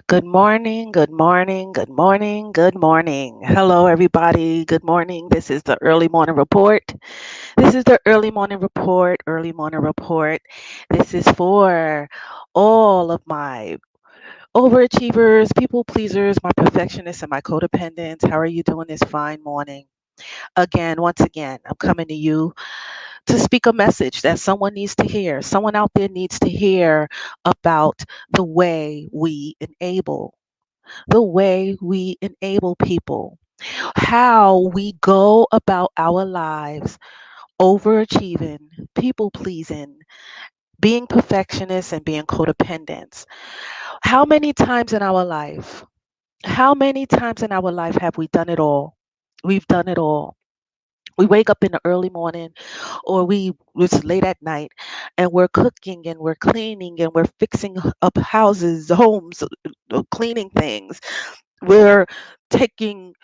Good morning, good morning, good morning, good morning. Hello, everybody. Good morning. This is the early morning report. This is the early morning report, early morning report. This is for all of my overachievers, people pleasers, my perfectionists, and my codependents. How are you doing this fine morning? Again, once again, I'm coming to you to speak a message that someone needs to hear. Someone out there needs to hear about the way we enable people, how we go about our lives, overachieving, people pleasing, being perfectionists, and being codependents. How many times in our life, how many times in our life have we done it all? We've done it all. We wake up in the early morning or it's late at night and we're cooking and we're cleaning and we're fixing up houses, homes, cleaning things. We're taking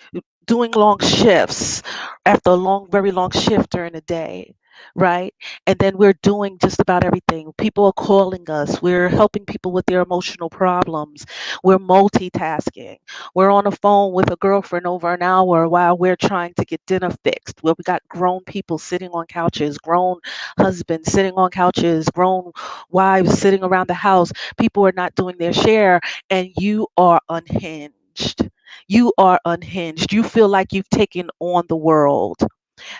doing long shifts after a very long shift during the day, right? And then we're doing just about everything. People are calling us. We're helping people with their emotional problems. We're multitasking. We're on the phone with a girlfriend over an hour while we're trying to get dinner fixed. Where we got grown people sitting on couches, grown husbands sitting on couches, grown wives sitting around the house. People are not doing their share, and you are unhinged. You are unhinged. You feel like you've taken on the world.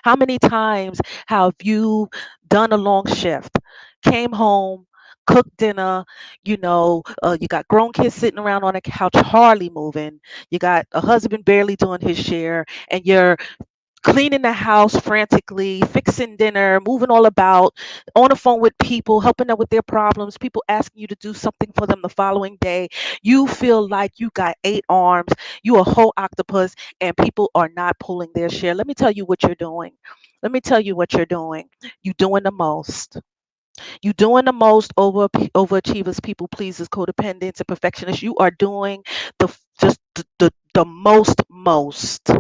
How many times have you done a long shift, came home, cooked dinner, you got grown kids sitting around on a couch, hardly moving. You got a husband barely doing his share, and you're cleaning the house frantically, fixing dinner, moving all about, on the phone with people, helping them with their problems, people asking you to do something for them the following day. You feel like you got 8 arms, you a whole octopus, and people are not pulling their share. Let me tell you what you're doing. Let me tell you what you're doing. You're doing the most. You doing the most overachievers, people pleasers, codependents, and perfectionists. You are doing just the most.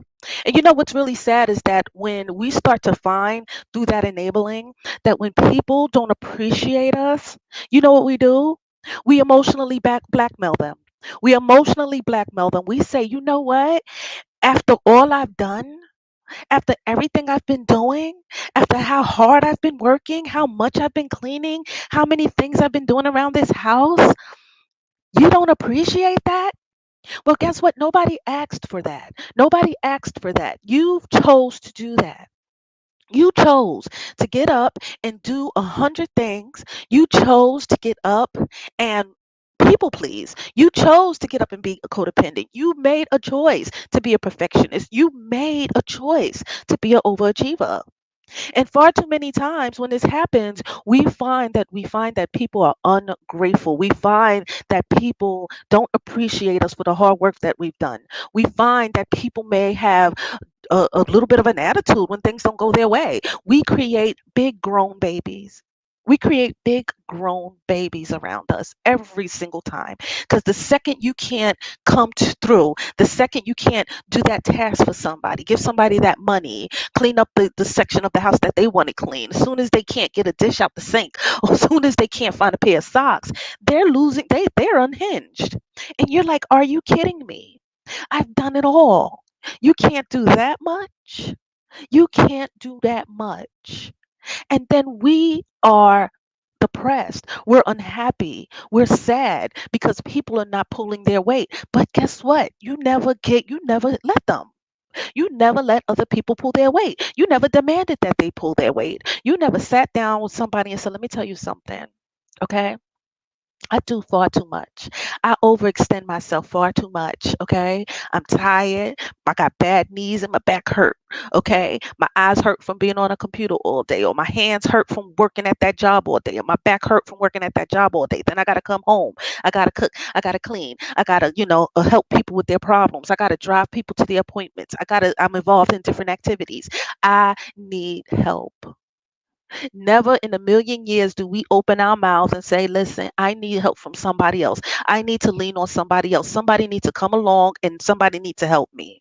And you know what's really sad is that when we start to find through that enabling that when people don't appreciate us, you know what we do? We emotionally blackmail them. We emotionally blackmail them. We say, you know what? After all I've done, after everything I've been doing, after how hard I've been working, how much I've been cleaning, how many things I've been doing around this house, you don't appreciate that? Well, guess what? Nobody asked for that. Nobody asked for that. You chose to do that. You chose to get up and do 100 things. You chose to get up and people please. You chose to get up and be a codependent. You made a choice to be a perfectionist. You made a choice to be an overachiever. And far too many times when this happens, we find that people are ungrateful. We find that people don't appreciate us for the hard work that we've done. We find that people may have a little bit of an attitude when things don't go their way. We create big grown babies. We create big grown babies around us every single time. Because the second you can't through, the second you can't do that task for somebody, give somebody that money, clean up the section of the house that they want to clean, as soon as they can't get a dish out the sink, or as soon as they can't find a pair of socks, they're unhinged. And you're like, are you kidding me? I've done it all. You can't do that much. You can't do that much. And then we are depressed. We're unhappy. We're sad because people are not pulling their weight. But guess what? You never let them. You never let other people pull their weight. You never demanded that they pull their weight. You never sat down with somebody and said, let me tell you something. Okay? I do far too much. I overextend myself far too much. Okay. I'm tired. I got bad knees and my back hurt. Okay. My eyes hurt from being on a computer all day, or my hands hurt from working at that job all day, or my back hurt from working at that job all day. Then I got to come home. I got to cook. I got to clean. I got to, help people with their problems. I got to drive people to their appointments. I'm involved in different activities. I need help. Never in a million years do we open our mouths and say, listen, I need help from somebody else. I need to lean on somebody else. Somebody needs to come along and somebody needs to help me.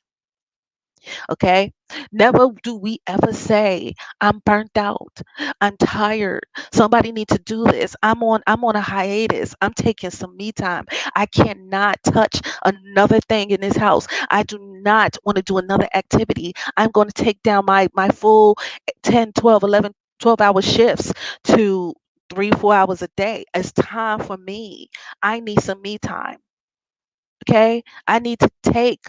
Okay. Never do we ever say, I'm burnt out. I'm tired. Somebody needs to do this. I'm on a hiatus. I'm taking some me time. I cannot touch another thing in this house. I do not want to do another activity. I'm going to take down my full 10, 12, 11, 12-hour shifts to 3, 4 hours a day. It's time for me. I need some me time. Okay. I need to take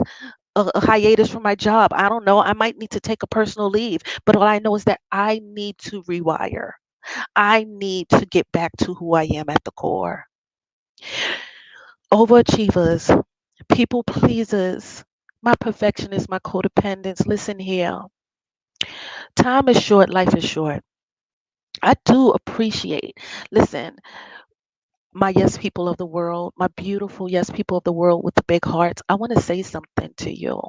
a hiatus from my job. I don't know. I might need to take a personal leave. But all I know is that I need to rewire. I need to get back to who I am at the core. Overachievers, people pleasers, my perfectionists, my codependents, listen here. Time is short, life is short. I do appreciate, listen, my yes people of the world, my beautiful yes people of the world with the big hearts. I want to say something to you.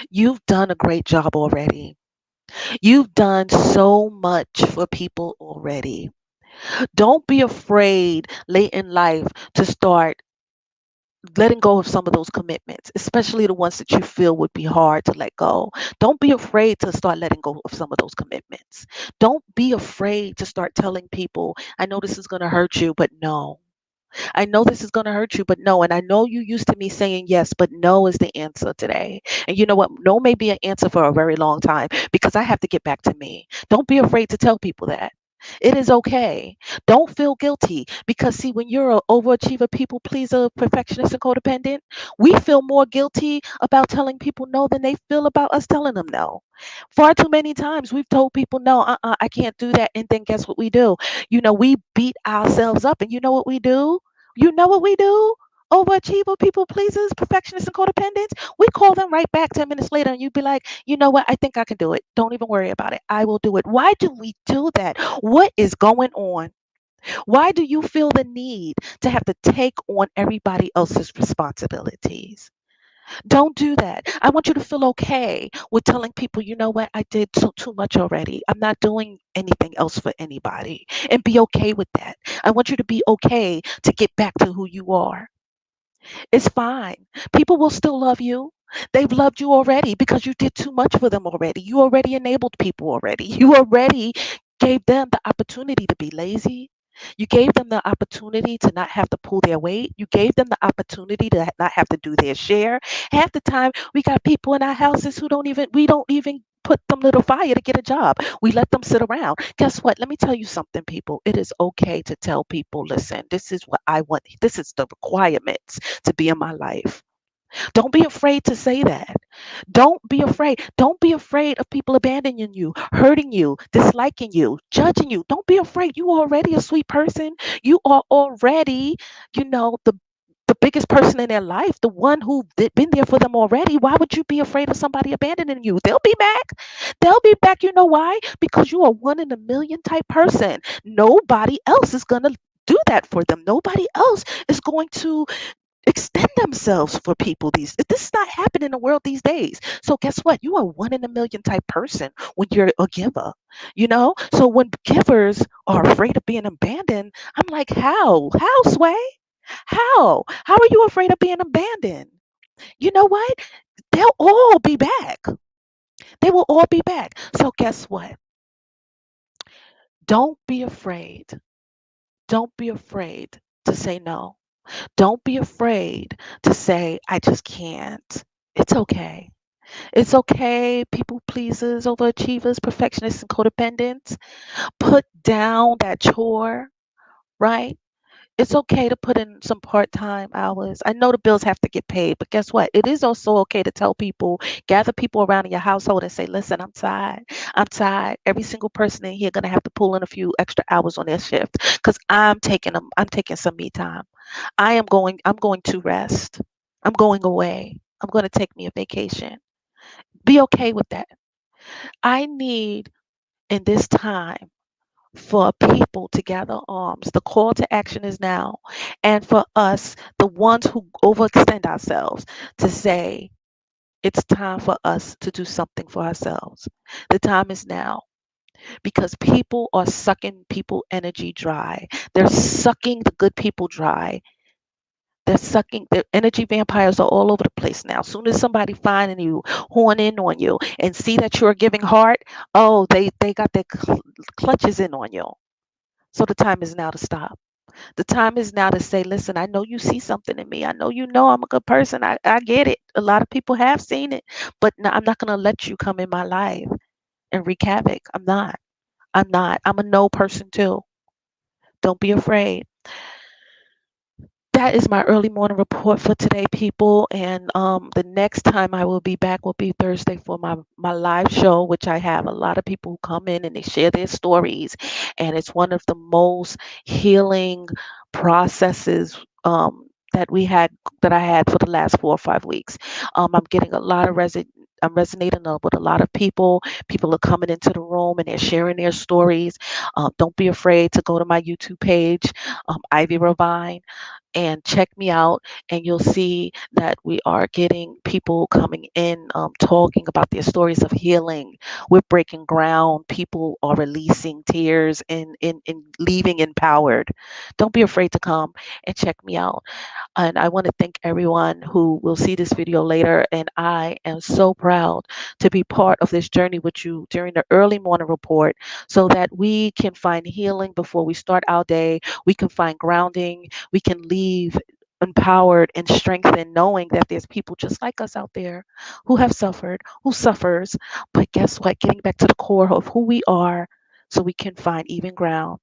You've done a great job already. You've done so much for people already. Don't be afraid late in life to start letting go of some of those commitments, especially the ones that you feel would be hard to let go. Don't be afraid to start letting go of some of those commitments. Don't be afraid to start telling people, I know this is going to hurt you, but no. I know this is going to hurt you, but no. And I know you used to me saying yes, but no is the answer today. And you know what? No may be an answer for a very long time because I have to get back to me. Don't be afraid to tell people that. It is okay. Don't feel guilty because, see, when you're an overachiever, people pleaser, perfectionist, and codependent, we feel more guilty about telling people no than they feel about us telling them no. Far too many times we've told people, no, I can't do that. And then guess what we do? We beat ourselves up. And you know what we do? You know what we do? Overachiever, people pleasers, perfectionists, and codependents. We call them right back 10 minutes later, and you'd be like, you know what? I think I can do it. Don't even worry about it. I will do it. Why do we do that? What is going on? Why do you feel the need to have to take on everybody else's responsibilities? Don't do that. I want you to feel okay with telling people, you know what? I did too much already. I'm not doing anything else for anybody. And be okay with that. I want you to be okay to get back to who you are. It's fine. People will still love you. They've loved you already because you did too much for them already. You already enabled people already. You already gave them the opportunity to be lazy. You gave them the opportunity to not have to pull their weight. You gave them the opportunity to not have to do their share. Half the time, we got people in our houses who we don't even put them little fire to get a job. We let them sit around. Guess what? Let me tell you something, people. It is okay to tell people, listen, this is what I want. This is the requirements to be in my life. Don't be afraid to say that. Don't be afraid. Don't be afraid of people abandoning you, hurting you, disliking you, judging you. Don't be afraid. You are already a sweet person. You are already, the biggest person in their life, the one who been there for them already. Why would you be afraid of somebody abandoning you? They'll be back. They'll be back. You know why? Because you are one in a million type person. Nobody else is going to do that for them. Nobody else is going to extend themselves for people. This is not happening in the world these days. So guess what? You are one in a million type person when you're a giver. So when givers are afraid of being abandoned, I'm like, how, Sway? How are you afraid of being abandoned? You know what? They'll all be back. They will all be back. So guess what? Don't be afraid. Don't be afraid to say no. Don't be afraid to say, I just can't. It's okay. It's okay, people pleasers, overachievers, perfectionists, and codependents. Put down that chore, right? It's okay to put in some part-time hours. I know the bills have to get paid, but guess what? It is also okay to tell people, gather people around in your household and say, listen, I'm tired. I'm tired. Every single person in here gonna have to pull in a few extra hours on their shift because I'm taking some me time. I'm going to rest. I'm going away. I'm going to take me a vacation. Be okay with that. I need in this time for people to gather arms. The call to action is now. And for us, the ones who overextend ourselves, to say, it's time for us to do something for ourselves. The time is now because people are sucking people energy dry. They're sucking the good people dry. They're sucking. The energy vampires are all over the place now. As soon as somebody finding you, horn in on you, and see that you're giving heart, oh, they got their clutches in on you. So the time is now to stop. The time is now to say, listen, I know you see something in me. I know you know I'm a good person. I get it. A lot of people have seen it, but no, I'm not going to let you come in my life and wreak havoc. I'm not. I'm not. I'm a no person too. Don't be afraid. That is my early morning report for today, people. And the next time I will be back will be Thursday for my live show, which I have a lot of people who come in and they share their stories. And it's one of the most healing processes that we had that I had for the last 4 or 5 weeks. I'm getting a lot of I'm resonating with a lot of people. People are coming into the room and they're sharing their stories. Don't be afraid to go to my YouTube page, Ivy Ravine, and check me out, and you'll see that we are getting people coming in, talking about their stories of healing. We're breaking ground. People are releasing tears and leaving empowered. Don't be afraid to come and check me out. And I want to thank everyone who will see this video later. And I am so proud to be part of this journey with you during the early morning report so that we can find healing before we start our day. We can find grounding. We can leave empowered and strengthened, knowing that there's people just like us out there who have suffered, who suffers. But guess what? Getting back to the core of who we are so we can find even ground.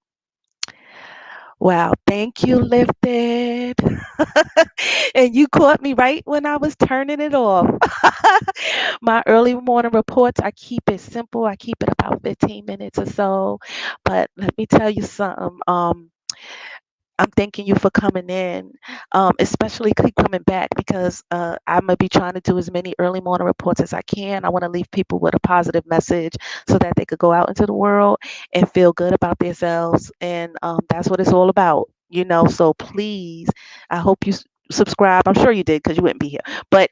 Wow, thank you, Lifted. And you caught me right when I was turning it off. My early morning reports, I keep it simple. I keep it about 15 minutes or so. But let me tell you something. I'm thanking you for coming in, especially keep coming back because I'm going to be trying to do as many early morning reports as I can. I want to leave people with a positive message so that they could go out into the world and feel good about themselves. And that's what it's all about, you know. So please, I hope you subscribe. I'm sure you did because you wouldn't be here. But,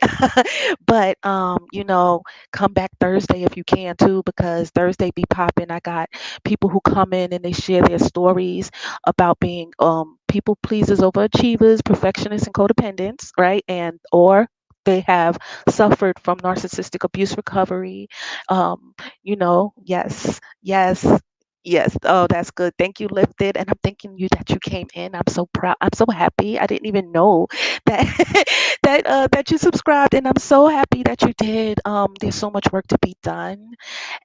you know, come back Thursday if you can too, because Thursday be popping. I got people who come in and they share their stories about being people pleasers, overachievers, perfectionists, and codependents, right? And or they have suffered from narcissistic abuse recovery. You know, yes, yes. Yes. Oh, that's good. Thank you, Lifted. And I'm thanking you that you came in. I'm so proud. I'm so happy. I didn't even know that that you subscribed, and I'm so happy that you did. There's so much work to be done,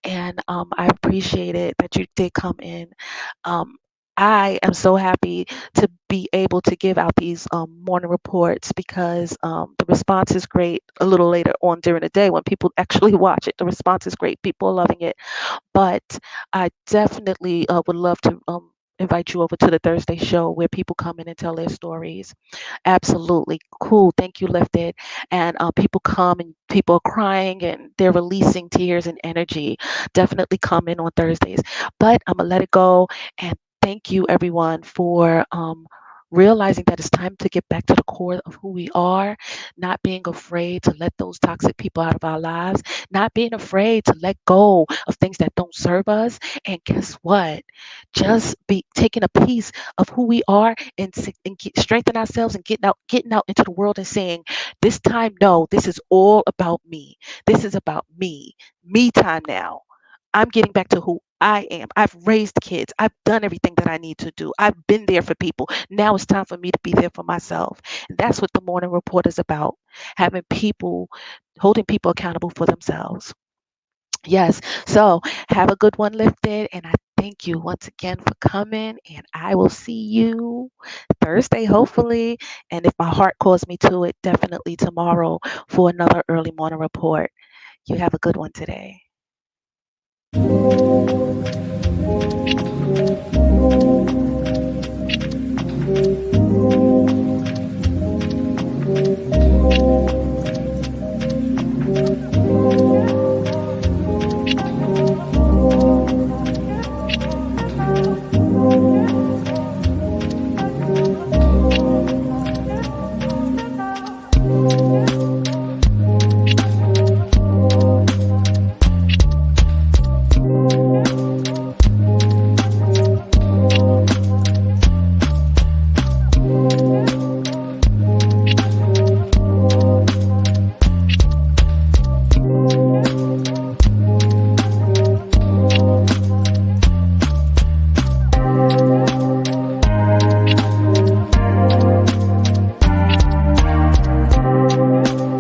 and I appreciate it that you did come in. Um, I am so happy to be able to give out these morning reports because the response is great a little later on during the day when people actually watch it. The response is great. People are loving it. But I definitely would love to invite you over to the Thursday show where people come in and tell their stories. Absolutely. Cool. Thank you, Lifted. And people come and people are crying and they're releasing tears and energy. Definitely come in on Thursdays. But I'm going to let it go. And thank you, everyone, for realizing that it's time to get back to the core of who we are, not being afraid to let those toxic people out of our lives, not being afraid to let go of things that don't serve us. And guess what? Just be taking a piece of who we are and strengthen ourselves and getting out into the world and saying, this time, no, this is all about me. This is about me time now. I'm getting back to who I am. I've raised kids. I've done everything that I need to do. I've been there for people. Now it's time for me to be there for myself. And that's what the morning report is about, having people, holding people accountable for themselves. Yes. So have a good one, Lifted. And I thank you once again for coming. And I will see you Thursday, hopefully. And if my heart calls me to it, definitely tomorrow for another early morning report. You have a good one today.